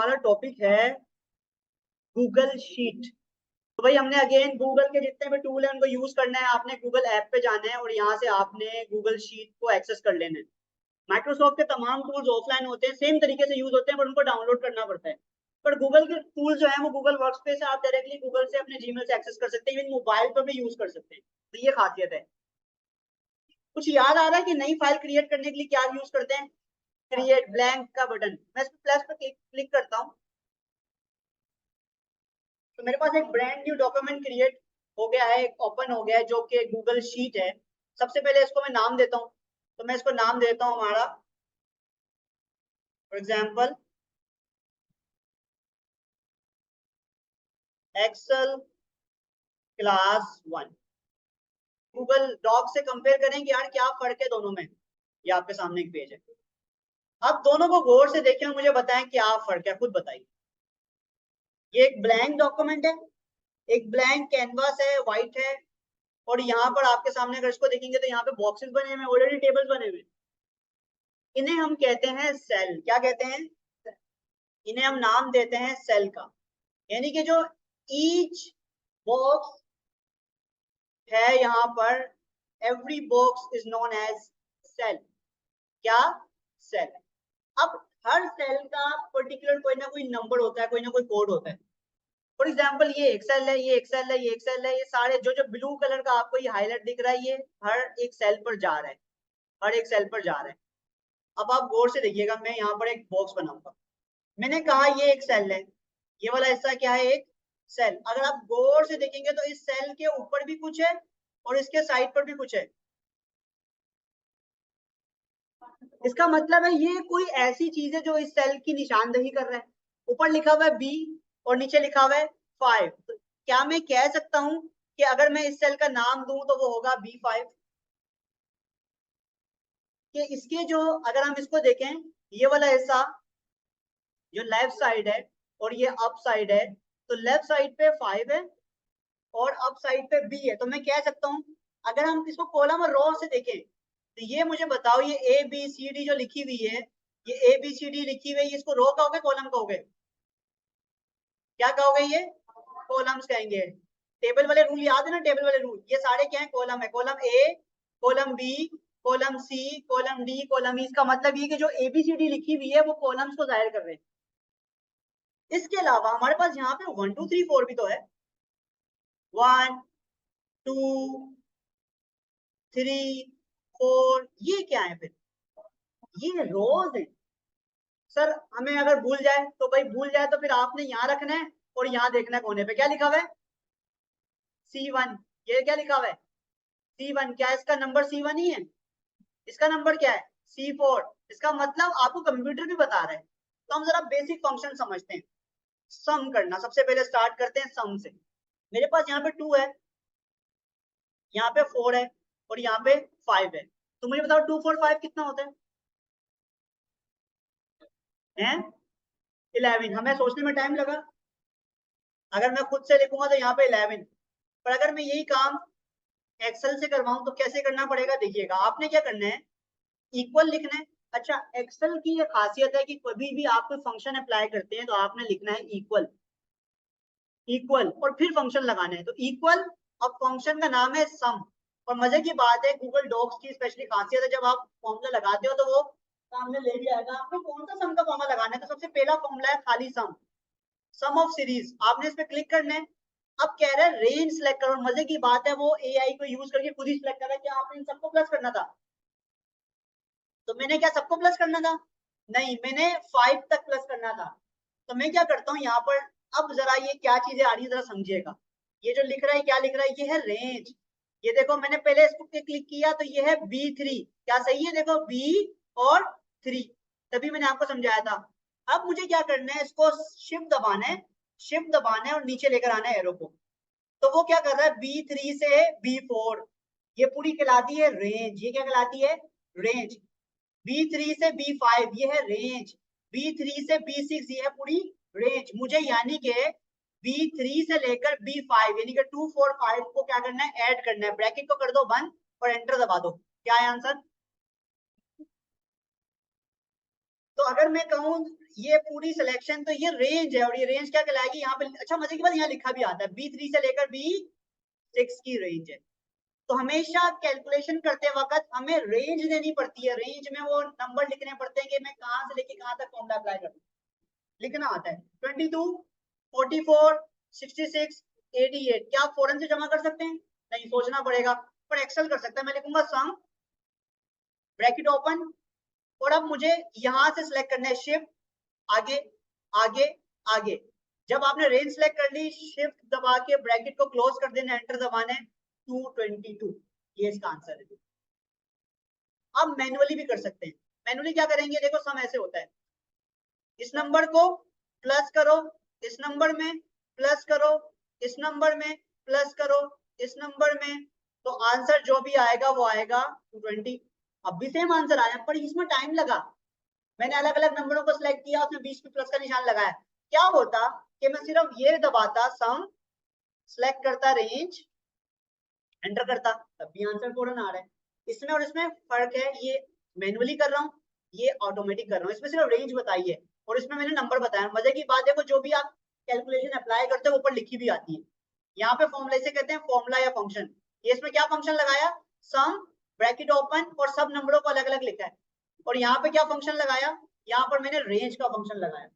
हमारा टॉपिक है Google sheet. तो भाई हमने अगेन गूगल के जितने भी टूल है उनको यूज करना है। आपने गूगल ऐप पे जाना है और यहाँ से आपने गूगल शीट को एक्सेस कर लेना है। माइक्रोसॉफ्ट के तमाम टूल्स ऑफलाइन होते हैं, सेम तरीके से यूज होते हैं, पर उनको डाउनलोड करना पड़ता है। पर गूगल के टूल जो है वो गूगल वर्कस्पेस से आप डायरेक्टली गूगल से अपने जीमेल से एक्सेस कर सकते हैं, इवन मोबाइल पर भी यूज कर सकते हैं। तो ये खासियत है। कुछ याद आ रहा है कि नई फाइल क्रिएट करने के लिए क्या यूज करते हैं? क्रिएट ब्लैंक का बटन, मैं इस प्लस पर क्लिक करता हूँ तो मेरे पास एक ब्रांड न्यू डॉक्यूमेंट क्रिएट हो गया है, ओपन हो गया है, जो कि गूगल शीट है। सबसे पहले इसको मैं नाम देता हूँ। तो मैं इसको नाम देता हूँ हमारा for example Excel class 1। Google doc से कंपेयर करें कि यार क्या फर्क है दोनों में। ये आपके सामने एक पेज है। आप दोनों को गौर से देखें और मुझे बताएं क्या फर्क है, खुद बताइए। ये एक ब्लैंक डॉक्यूमेंट है, एक ब्लैंक कैनवास है, व्हाइट है। और यहाँ पर आपके सामने अगर इसको देखेंगे तो यहाँ पे बॉक्सेस बने हुए, ऑलरेडी टेबल्स बने हुए। इन्हें हम कहते हैं सेल। क्या कहते हैं? इन्हें हम नाम देते हैं सेल का। यानी कि जो ईच बॉक्स है यहाँ पर, every box is known as cell. क्या? सेल। अब हर सेल का पर्टिकुलर कोई ना कोई नंबर होता है, कोई ना कोई कोड होता है। फॉर एग्जाम्पल ये एक्सेल है, ये एक्सेल है, ये एक्सेल है, ये सारे जो जो ब्लू कलर का आपको ये हाईलाइट दिख रहा है, ये हर एक सेल पर जा रहा है, हर एक सेल पर जा रहा है। अब आप गौर से देखिएगा, मैं यहाँ पर एक बॉक्स बनाऊंगा। मैंने कहा ये एक सेल है, ये वाला हिस्सा क्या है? एक सेल। अगर आप गौर से देखेंगे तो इस सेल के ऊपर भी कुछ है और इसके साइड पर भी कुछ है। इसका मतलब है ये कोई ऐसी चीज है जो इस सेल की निशानदेही कर रहा है। ऊपर लिखा हुआ है बी और नीचे लिखा हुआ है 5। तो क्या मैं कह सकता हूं कि अगर मैं इस सेल का नाम दूं तो वो होगा B5? कि इसके जो, अगर हम इसको देखें, ये वाला हिस्सा जो लेफ्ट साइड है और ये अप साइड है, तो लेफ्ट साइड पे 5 है और अप साइड पे B है। तो मैं कह सकता हूं, अगर हम इसको कॉलम और रो से देखें तो ये मुझे बताओ, ये ABCD जो लिखी हुई है, ये ABCD लिखी हुई है, इसको रो कहोगे कॉलम कहोगे? क्या कहोगे? ये कॉलम्स कहेंगे। टेबल वाले रूल याद है ना? टेबल वाले रूल, ये सारे क्या है? कॉलम है। Column A, column B, column C, column D, column E। इसका मतलब ये कि जो ABCD लिखी हुई है वो कॉलम्स को जाहिर कर रहे हैं। इसके अलावा हमारे पास यहाँ पे 1 2 3 4 भी तो है। 1 2 3 4, ये क्या है फिर? ये रोज है। सर हमें अगर भूल जाए तो भाई भूल जाए, तो फिर आपने यहाँ रखना है और यहाँ देखना है कोने पे क्या लिखा हुआ है? C1। ये क्या लिखा हुआ है? C1। क्या इसका नंबर C1 ही है? इसका नंबर क्या है? C4। इसका मतलब आपको कंप्यूटर भी बता रहा है। तो हम जरा बेसिक फंक्शन समझते हैं। सम करना सबसे पहले स्टार्ट करते हैं सम से। मेरे पास यहाँ पे 2 है, यहाँ पे 4 है और यहाँ पे 5 है। तो मुझे बताओ 2 4 5 कितना होता है? 11। हमें सोचने में टाइम लगा। अगर मैं खुद से लिखूंगा तो यहाँ पे 11। पर अगर मैं यही काम एक्सेल से करवाऊं तो कैसे करना पड़ेगा? देखिएगा, आपने क्या करना है, इक्वल लिखना है। अच्छा, एक्सेल की ये खासियत है कि कभी भी आप कोई फंक्शन अप्लाई करते हैं तो आपने लिखना है इक्वल, इक्वल और फिर फंक्शन लगाना है। तो इक्वल, अब फंक्शन का नाम है सम। और मजे की बात है, गूगल डॉक्स की स्पेशली खासियत है, जब आप फॉर्मूला लगाते हो तो वो सामने ले भी आएगा आपको कौन सा सम का फॉर्मूला लगाना है। तो सबसे पहला फॉर्मूला है खाली सम ऑफ सीरीज। आपने इस पे क्लिक करना है। अब कह रहे हैं रेंज सेलेक्ट करो। मजे की बात है वो एआई को यूज करके खुद ही सिलेक्ट कर रहा है। क्या आपने इन सबको प्लस करना था? तो मैंने क्या सबको प्लस करना था? नहीं, मैंने 5 तक प्लस करना था। तो मैं क्या करता हूँ यहाँ पर, अब जरा ये क्या चीजें आ रही है जरा समझिएगा। ये जो लिख रहा है, क्या लिख रहा है? ये है रेंज। ये देखो, मैंने पहले इस पे क्लिक किया तो ये है B3। क्या सही है? देखो B और 3, तभी मैंने आपको समझाया था। अब मुझे क्या करना है, इसको शिफ्ट दबाना है, शिफ्ट दबाना है और नीचे लेकर आना है एरो को। तो वो क्या कर रहा है, B3 से B4, ये पूरी कहलाती है रेंज। ये क्या कहलाती है? रेंज। B3 से B5 ये है रेंज। B3 से B6 ये है पूरी रेंज। मुझे यानी कि B3 से लेकर B5 यानी कि 2 4 5 को क्या करना है, ऐड करना है। ब्रैकेट को कर दो बंद और एंटर दबा दो। क्या है आंसर? तो अगर मैं कहूँ ये पूरी सिलेक्शन तो ये रेंज है, और ये रेंज क्या कहलाएगी यहाँ पे। अच्छा मजे की बात यहाँ लिखा भी आता है B3 से लेकर B6 की रेंज है। तो हमेशा कैलकुलेशन करते वक्त हमें रेंज देनी पड़ती है, रेंज में वो नंबर लिखने पड़ते हैं कि मैं कहाँ से लेके कहाँ तक फॉर्मूला अप्लाई करूँ, लिखना आता है। 22, 44, 66, 88 क्या आप फौरन से जमा कर सकते हैं? नहीं, सोचना पड़ेगा, पर एक्सेल कर सकता है। मैं लिखूंगा सम ब्रैकेट ओपन, और अब मुझे यहां से सिलेक्ट करना है शिफ्ट, आगे आगे आगे। जब आपने रेंज सिलेक्ट कर ली, शिफ्ट दबा के ब्रैकेट को क्लोज कर देना, एंटर दबाना है, 222, ये इसका आंसर है। आप मैन्युअली भी कर सकते हैं। मैन्युअली क्या करेंगे, देखो सम ऐसे होता है, इस नंबर को प्लस करो, इस नंबर में प्लस करो, इस नंबर में प्लस करो, इस नंबर में, तो आंसर जो भी आएगा वो आएगा 220। अब भी सेम आंसर आया, पर इसमें टाइम लगा। मैंने अलग अलग नंबरों को सिलेक्ट किया, उसमें 20 पे प्लस का निशान लगाया। क्या होता कि मैं सिर्फ ये दबाता, सम सिलेक्ट करता, रेंज एंटर करता, तब भी आंसर फौरन आ रहा है। इसमें और इसमें फर्क है, ये मैन्युअली कर रहा हूँ, ये ऑटोमेटिक कर रहा हूँ। इसमें सिर्फ रेंज बताई है और इसमें मैंने नंबर बताया। मजे की बात देखो, जो भी आप कैलकुलेशन अप्लाई करते हो ऊपर लिखी भी आती है। यहाँ पे फॉर्मूला से कहते हैं फॉर्मूला या फंक्शन। ये इसमें क्या फंक्शन लगाया, सम ब्रैकेट ओपन, और सब नंबरों को अलग अलग लिखा है। और यहाँ पे क्या फंक्शन लगाया, यहाँ पर मैंने रेंज का फंक्शन लगाया।